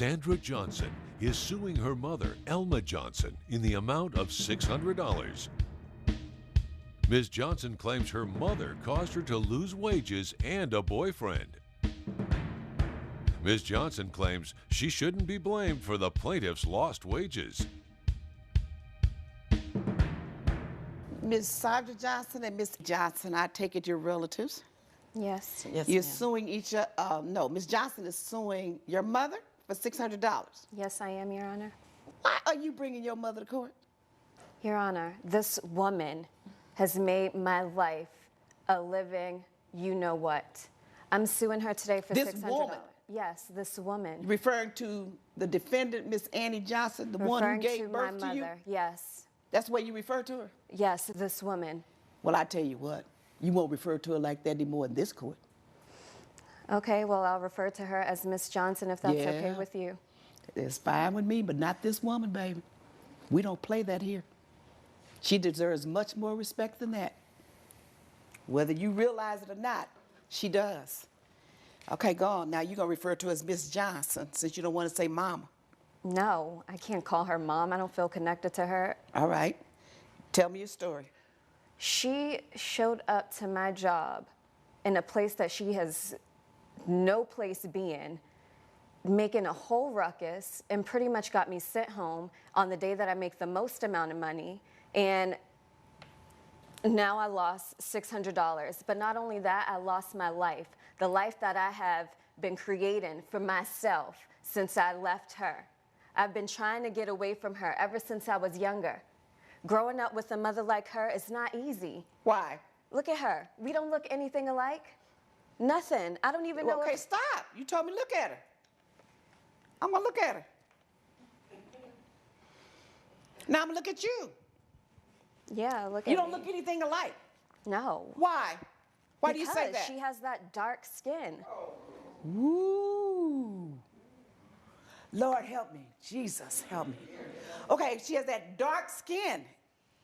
Sandra Johnson is suing her mother, Elma Johnson, in the amount of $600. Ms. Johnson claims her mother caused her to lose wages and a boyfriend. Ms. Johnson claims she shouldn't be blamed for the plaintiff's lost wages. Ms. Sandra Johnson and Ms. Johnson, I take it you're relatives? Yes. Yes, You're ma'am. suing each other. No, Ms. Johnson is suing your mother for $600. Yes, I am, Your Honor. Why are you bringing your mother to court? Your Honor, this woman has made my life a living you-know-what. I'm suing her today for This $600. woman? Yes, this woman. Referring to the defendant, Miss Annie Johnson, the one who Referring gave to birth my to you? mother. Yes. That's the way you refer to her? Yes, this woman. Well, I tell you what, you won't refer to her like that anymore in this court. Okay, well, I'll refer to her as Miss Johnson if that's okay Yeah. with you. It's fine with me, but not this woman, baby. We don't play that here. She deserves much more respect than that. Whether you realize it or not, she does. Okay, go on. Now you're going to refer to her as Miss Johnson since you don't want to say mama. No, I can't call her mom. I don't feel connected to her. All right. Tell me your story. She showed up to my job in a place that she has no place being, making a whole ruckus, and pretty much got me sent home on the day that I make the most amount of money. And now I lost $600. But not only that, I lost my life, the life that I have been creating for myself since I left her. I've been trying to get away from her ever since I was younger. Growing up with a mother like her is not easy. Why? Look at her. We don't look anything alike. Nothing. I don't even know Okay, if... stop. You told me look at her. I'm going to look at her. Now I'm going to look at you. Yeah, look at You don't me. look anything alike. No. Why? Why do you say Because that? she has that dark skin. Ooh. Lord help me. Jesus help me. Okay, she has that dark skin.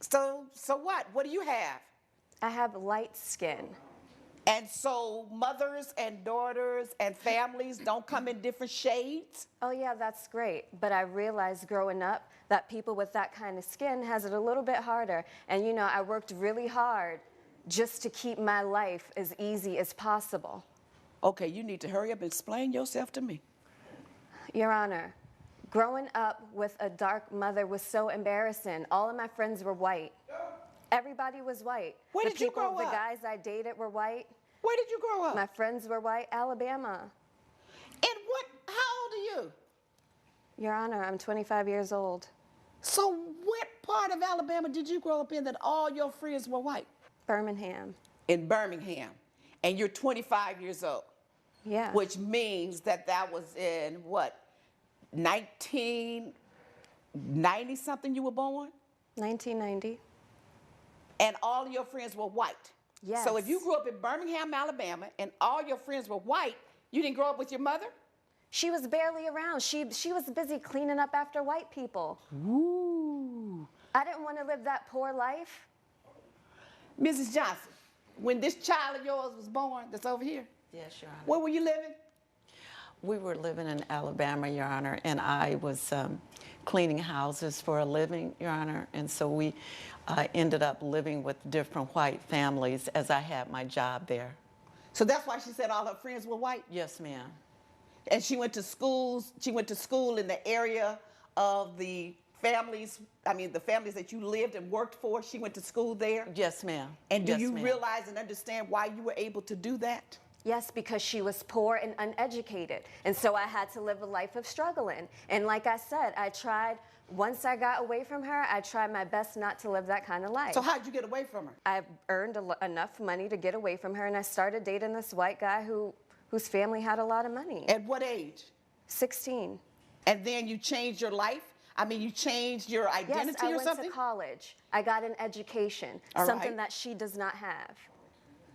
So what? What do you have? I have light skin. And so mothers and daughters and families don't come in different shades? Oh yeah, that's great. But I realized growing up that people with that kind of skin has it a little bit harder. And you know, I worked really hard just to keep my life as easy as possible. Okay, you need to hurry up and explain yourself to me. Your Honor, growing up with a dark mother was so embarrassing. All of my friends were white. Everybody was white. Where The did you people, grow the up? guys I dated were white. Where did you grow up? My friends were white. Alabama. And how old are you? Your Honor, I'm 25 years old. So what part of Alabama did you grow up in that all your friends were white? Birmingham. In Birmingham. And you're 25 years old. Yeah. Which means that was in what, 1990 something you were born? 1990. And all of your friends were white. Yes. So if you grew up in Birmingham, Alabama, and all your friends were white, you didn't grow up with your mother? She was barely around. She was busy cleaning up after white people. Ooh. I didn't want to live that poor life. Mrs. Johnson, when this child of yours was born, that's over here, Yes, Your Honor. where were you living? We were living in Alabama, Your Honor, and I was cleaning houses for a living, Your Honor, and so we ended up living with different white families as I had my job there. So that's why she said all her friends were white? Yes, ma'am. And she went to school in the area of the families, the families that you lived and worked for, she went to school there? Yes, ma'am. And do Yes, you ma'am. realize and understand why you were able to do that? Yes, because she was poor and uneducated. And so I had to live a life of struggling. And like I said, once I got away from her, I tried my best not to live that kind of life. So how'd you get away from her? I earned enough money to get away from her, and I started dating this white guy whose family had a lot of money. At what age? 16. And then you changed your life? You changed your identity Yes, I or went something? to college. I got an education, All something right. that she does not have.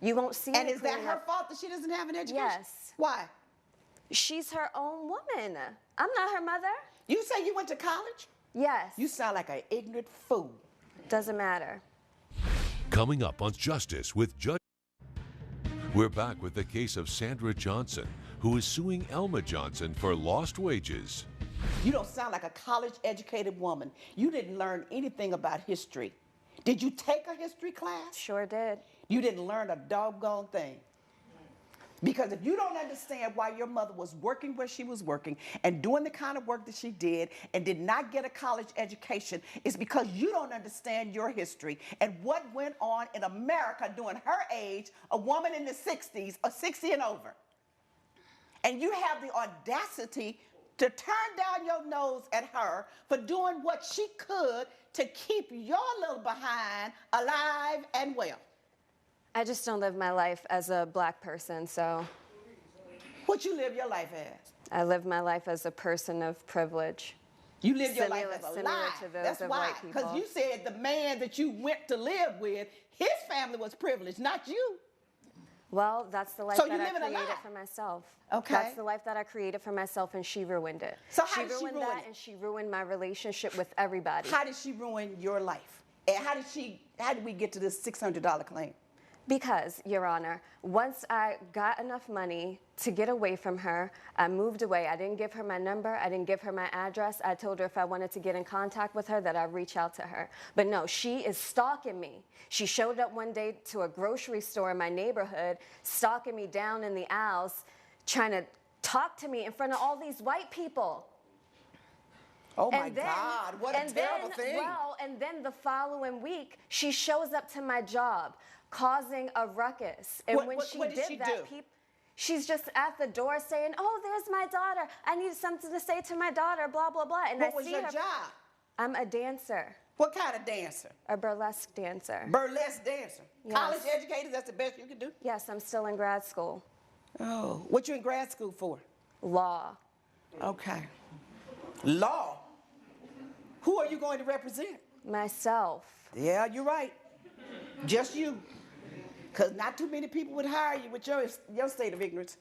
You won't see And me is that cleaning her up. fault that she doesn't have an education? Yes. Why? She's her own woman. I'm not her mother. You say you went to college? Yes. You sound like an ignorant fool. Doesn't matter. Coming up on Justice with Judge. We're back with the case of Sandra Johnson, who is suing Elma Johnson for lost wages. You don't sound like a college-educated woman. You didn't learn anything about history. Did you take a history class? Sure did. You didn't learn a doggone thing. Because if you don't understand why your mother was working where she was working and doing the kind of work that she did and did not get a college education, it's because you don't understand your history and what went on in America during her age, a woman in the 60s or 60 and over. And you have the audacity to turn down your nose at her for doing what she could to keep your little behind alive and well. I just don't live my life as a black person, so What you live your life as? I live my life as a person of privilege. You live your life as a Similar lie. to those That's of why. white Because people. you said the man that you went to live with, his family was privileged, not you. Well, that's the life So that you I living a created lie. for myself. Okay. That's the life that I created for myself, and she ruined it. So how did she ruined ruin that, it? and she ruined my relationship with everybody. How did she ruin your life? And how did we get to this $600 claim? Because, Your Honor, once I got enough money to get away from her, I moved away. I didn't give her my number. I didn't give her my address. I told her if I wanted to get in contact with her that I'd reach out to her. But no, she is stalking me. She showed up one day to a grocery store in my neighborhood, stalking me down in the aisles, trying to talk to me in front of all these white people. Oh my God, what a terrible thing. Well, and then the following week, she shows up to my job, causing a ruckus. And when What she did did she that, do? she's just at the door saying, "Oh, there's my daughter. I need something to say to my daughter." Blah blah blah. And What I was see your her. job? I'm a dancer, What kind of dancer? a burlesque dancer. Burlesque dancer. Yes. College educated, that's the best you can do? Yes, I'm still in grad school. Oh, what you in grad school for? Law. Okay. Law. Who are you going to represent? Myself. Yeah, you're right. Just you. Because not too many people would hire you with your state of ignorance.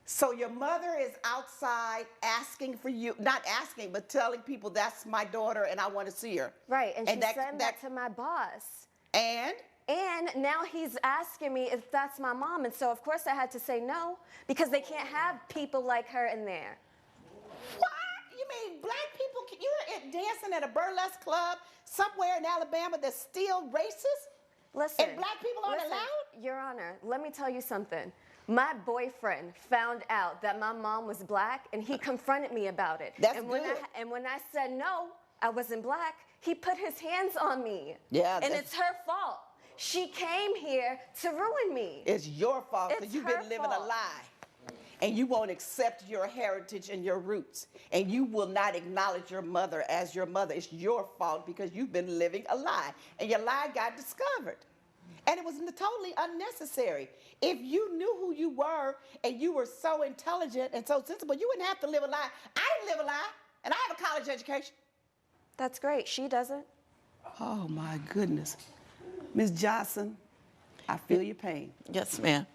So your mother is outside asking for you, not asking, but telling people that's my daughter and I want to see her. Right, and she's saying that to my boss. And? And now he's asking me if that's my mom. And so, of course, I had to say no, because they can't have people like her in there. What? You mean black people, you're dancing at a burlesque club somewhere in Alabama that's still racist? Listen. And black people aren't allowed? Your Honor, let me tell you something. My boyfriend found out that my mom was black, and he confronted me about it. That's and good. When I said no, I wasn't black, he put his hands on me. Yeah, and it's her fault. She came here to ruin me. It's your fault because It's you've her been living a fault. lie. And you won't accept your heritage and your roots. And you will not acknowledge your mother as your mother. It's your fault because you've been living a lie. And your lie got discovered. And it was totally unnecessary. If you knew who you were and you were so intelligent and so sensible, you wouldn't have to live a lie. I didn't live a lie, and I have a college education. That's great. She doesn't. Oh, my goodness. Ms. Johnson, I feel your pain. Yes, ma'am.